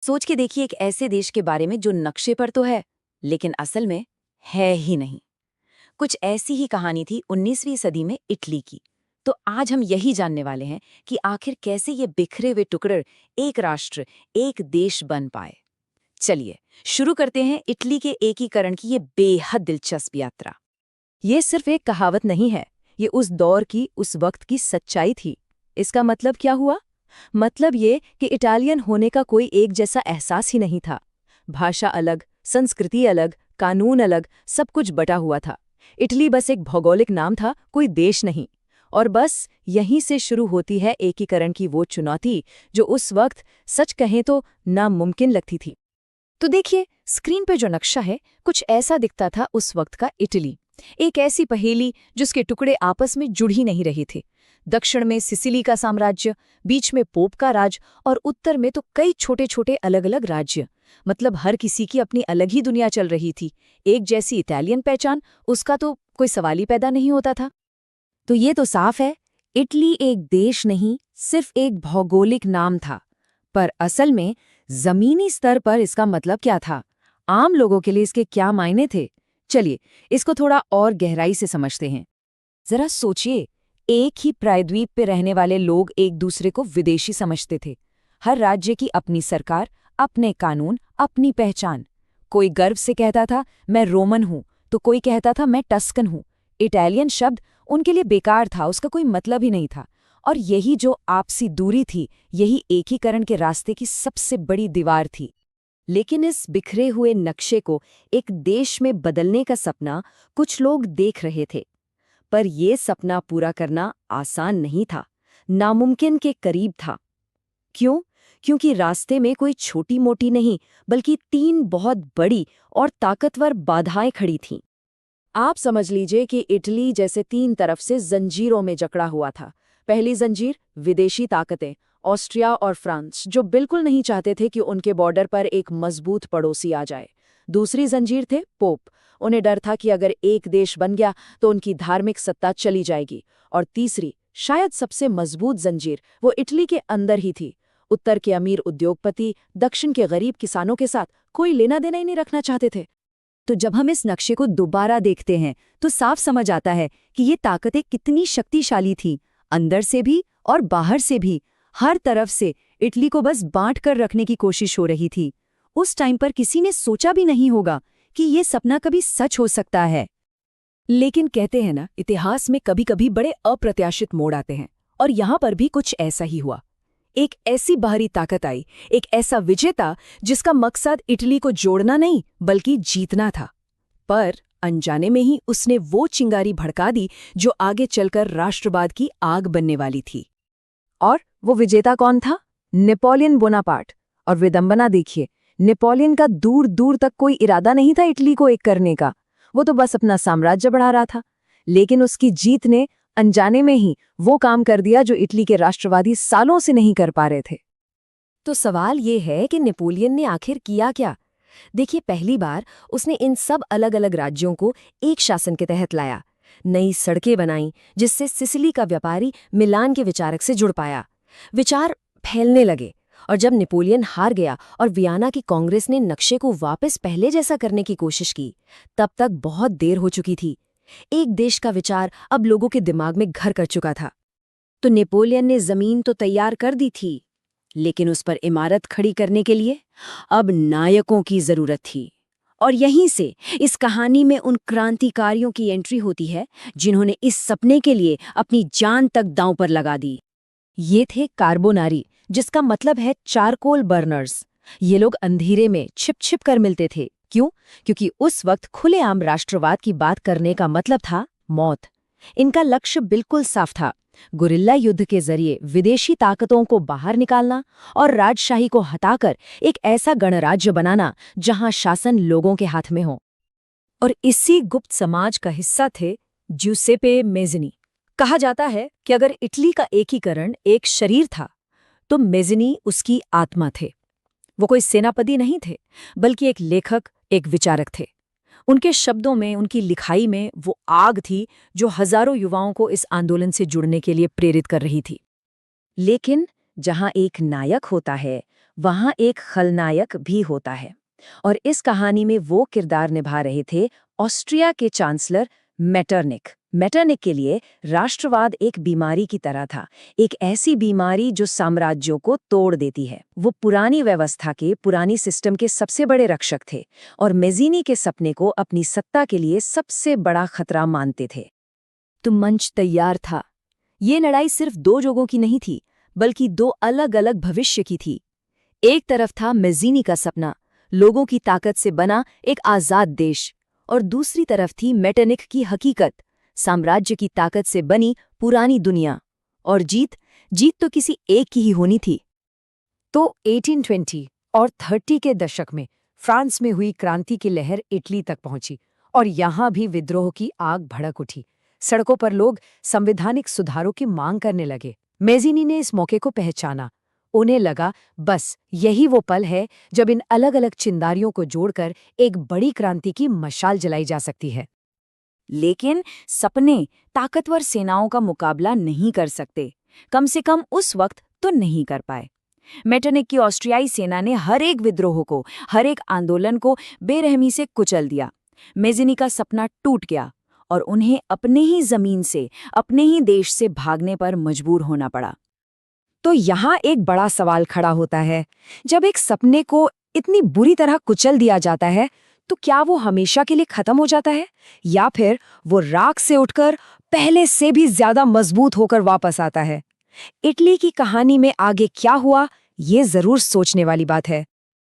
सोच के देखिए एक ऐसे देश के बारे में जो नक्शे पर तो है, लेकिन असल में है ही नहीं। कुछ ऐसी ही कहानी थी 19वीं सदी में इटली की। तो आज हम यही जानने वाले हैं कि आखिर कैसे ये बिखरे हुए टुकड़े एक राष्ट्र, एक देश बन पाए। चलिए, शुरू करते हैं इटली के एकीकरण की ये बेहद दिलचस्प यात्रा। ये सिर्फ एक कहावत नहीं है, ये उस दौर की, उस वक्त की सच्चाई थी। इसका मतलब क्या हुआ? मतलब ये कि इटालियन होने का कोई एक जैसा एहसास ही नहीं था। भाषा अलग, संस्कृति अलग, कानून अलग, सब कुछ बटा हुआ था। इटली बस एक भौगोलिक नाम था, कोई देश नहीं। और बस यहीं से शुरू होती है एकीकरण की वो चुनौती जो उस वक्त सच कहें तो नामुमकिन लगती थी। तो देखिए, स्क्रीन पे जो नक्शा है, कुछ ऐसा दिखता था उस वक्त का इटली। एक ऐसी पहेली जिसके टुकड़े आपस में जुड़ ही नहीं रहे थे। दक्षिण में सिसिली का साम्राज्य, बीच में पोप का राज और उत्तर में तो कई छोटे छोटे अलग अलग राज्य। मतलब हर किसी की अपनी अलग ही दुनिया चल रही थी। एक जैसी इटालियन पहचान, उसका तो कोई सवाल ही पैदा नहीं होता था। तो ये तो साफ है, इटली एक देश नहीं, सिर्फ एक भौगोलिक नाम था। पर असल में जमीनी स्तर पर इसका मतलब क्या था? आम लोगों के लिए इसके क्या मायने थे? चलिए, इसको थोड़ा और गहराई से समझते हैं। जरा सोचिए, एक ही प्रायद्वीप पे रहने वाले लोग एक दूसरे को विदेशी समझते थे। हर राज्य की अपनी सरकार, अपने कानून, अपनी पहचान। कोई गर्व से कहता था मैं रोमन हूं, तो कोई कहता था मैं टस्कन हूं। इटालियन शब्द उनके लिए बेकार था, उसका कोई मतलब ही नहीं था। और यही जो आपसी दूरी थी, यही एकीकरण के रास्ते की सबसे बड़ी दीवार थी। लेकिन इस बिखरे हुए नक्शे को एक देश में बदलने का सपना कुछ लोग देख रहे थे। पर यह सपना पूरा करना आसान नहीं था, नामुमकिन के करीब था। क्यों? क्योंकि रास्ते में कोई छोटी-मोटी नहीं, बल्कि 3 बहुत बड़ी और ताकतवर बाधाएं खड़ी थीं। आप समझ लीजिए कि इटली जैसे 3 तरफ से जंजीरों में जकड़ा हुआ था। पहली जंजीर, विदेशी ताकतें, ऑस्ट्रिया और फ्रांस, जो बिल्कुल नहीं चाहते थे कि उनके बॉर्डर पर एक मजबूत पड़ोसी आ जाए। दूसरी जंजीर थे पोप। उन्हें डर था कि अगर एक देश बन गया तो उनकी धार्मिक सत्ता चली जाएगी। और तीसरी, शायद सबसे मजबूत जंजीर, वो इटली के अंदर ही थी। उत्तर के अमीर उद्योगपति दक्षिण के गरीब किसानों के साथ कोई लेना देना ही नहीं रखना चाहते थे। तो जब हम इस नक्शे को दोबारा देखते हैं तो साफ समझ आता है कि ये ताकतें कितनी शक्तिशाली थीं, अंदर से भी और बाहर से भी। हर तरफ से इटली को बस बांट कर रखने की कोशिश हो रही थी। उस टाइम पर किसी ने सोचा भी नहीं होगा कि ये सपना कभी सच हो सकता है। लेकिन कहते हैं ना, इतिहास में कभी कभी बड़े अप्रत्याशित मोड़ आते हैं, और यहाँ पर भी कुछ ऐसा ही हुआ। एक ऐसी बाहरी ताकत आई, एक ऐसा विजेता जिसका मकसद इटली को जोड़ना नहीं बल्कि जीतना था। पर अनजाने में ही उसने वो चिंगारी भड़का दी जो आगे चलकर राष्ट्रवाद की आग बनने वाली थी। और वो विजेता कौन था? Napoleon Bonaparte. और विडंबना देखिए, नेपोलियन का दूर दूर तक कोई इरादा नहीं था इटली को एक करने का। वो तो बस अपना साम्राज्य बढ़ा रहा था। लेकिन उसकी जीत ने अनजाने में ही वो काम कर दिया जो इटली के राष्ट्रवादी सालों से नहीं कर पा रहे थे। तो सवाल ये है कि नेपोलियन ने आखिर किया क्या? देखिए, पहली बार उसने इन सब अलग अलग राज्यों को एक शासन के तहत लाया। नई सड़कें बनाई जिससे सिसिली का व्यापारी मिलान के विचारक से जुड़ पाया। विचार फैलने लगे, और जब नेपोलियन हार गया और वियना की कांग्रेस ने नक्शे को वापस पहले जैसा करने की कोशिश की, तब तक बहुत देर हो चुकी थी। एक देश का विचार अब लोगों के दिमाग में घर कर चुका था। तो नेपोलियन ने जमीन तो तैयार कर दी थी, लेकिन उस पर इमारत खड़ी करने के लिए अब नायकों की जरूरत थी। और यहीं से इस कहानी में उन क्रांतिकारियों की एंट्री होती है जिन्होंने इस सपने के लिए अपनी जान तक दांव पर लगा दी। ये थे कार्बोनारी, जिसका मतलब है चारकोल बर्नर्स। ये लोग अंधेरे में छिप छिप कर मिलते थे। क्यों? क्योंकि उस वक्त खुलेआम राष्ट्रवाद की बात करने का मतलब था मौत। इनका लक्ष्य बिल्कुल साफ था, गुरिल्ला युद्ध के जरिए विदेशी ताकतों को बाहर निकालना और राजशाही को हटाकर एक ऐसा गणराज्य बनाना जहां शासन लोगों के हाथ में हो। और इसी गुप्त समाज का हिस्सा थे ज्यूसेपे मेज़नी। कहा जाता है कि अगर इटली का एकीकरण एक शरीर था, तो मेज़नी उसकी आत्मा थे। वो कोई सेनापति नहीं थे, बल्कि एक लेखक, एक विचारक थे। उनके शब्दों में, उनकी लिखाई में वो आग थी जो हजारों युवाओं को इस आंदोलन से जुड़ने के लिए प्रेरित कर रही थी। लेकिन जहां एक नायक होता है, वहाँ एक खलनायक भी होता है। और इस कहानी में वो किरदार निभा रहे थे ऑस्ट्रिया के चांसलर मेटरनिक। मेटरनिक के लिए राष्ट्रवाद एक बीमारी की तरह था, एक ऐसी बीमारी जो साम्राज्यों को तोड़ देती है। वो पुरानी व्यवस्था के, पुरानी सिस्टम के सबसे बड़े रक्षक थे और मेज़िनी के सपने को अपनी सत्ता के लिए सबसे बड़ा खतरा मानते थे। तो मंच तैयार था। ये लड़ाई सिर्फ दो लोगों की नहीं थी, बल्कि दो अलग-अलग भविष्य की थी। एक तरफ था मेज़िनी का सपना, लोगों की ताकत से बना एक आज़ाद देश, और दूसरी तरफ थी मेटरनिक की हकीकत, साम्राज्य की ताकत से बनी पुरानी दुनिया। और जीत तो किसी एक की ही होनी थी। तो 1820 और 30 के दशक में फ्रांस में हुई क्रांति की लहर इटली तक पहुंची और यहाँ भी विद्रोह की आग भड़क उठी। सड़कों पर लोग संवैधानिक सुधारों की मांग करने लगे। मेज़िनी ने इस मौके को पहचाना। उन्हें लगा बस यही वो पल है जब इन अलग अलग चिंगारियों को जोड़कर एक बड़ी क्रांति की मशाल जलाई जा सकती है। लेकिन सपने ताकतवर सेनाओं का मुकाबला नहीं कर सकते, कम से कम उस वक्त तो नहीं कर पाए। मेटरनिक की ऑस्ट्रियाई सेना ने हर एक विद्रोह को, हर एक आंदोलन को बेरहमी से कुचल दिया। मेज़िनी का सपना टूट गया और उन्हें अपने ही जमीन से, अपने ही देश से भागने पर मजबूर होना पड़ा। तो यहाँ एक बड़ा सवाल खड़ा होता है, जब एक सपने को इतनी बुरी तरह कुचल दिया जाता है तो क्या वो हमेशा के लिए खत्म हो जाता है, या फिर वो राख से उठकर पहले से भी ज्यादा मजबूत होकर वापस आता है? इटली की कहानी में आगे क्या हुआ, ये जरूर सोचने वाली बात है।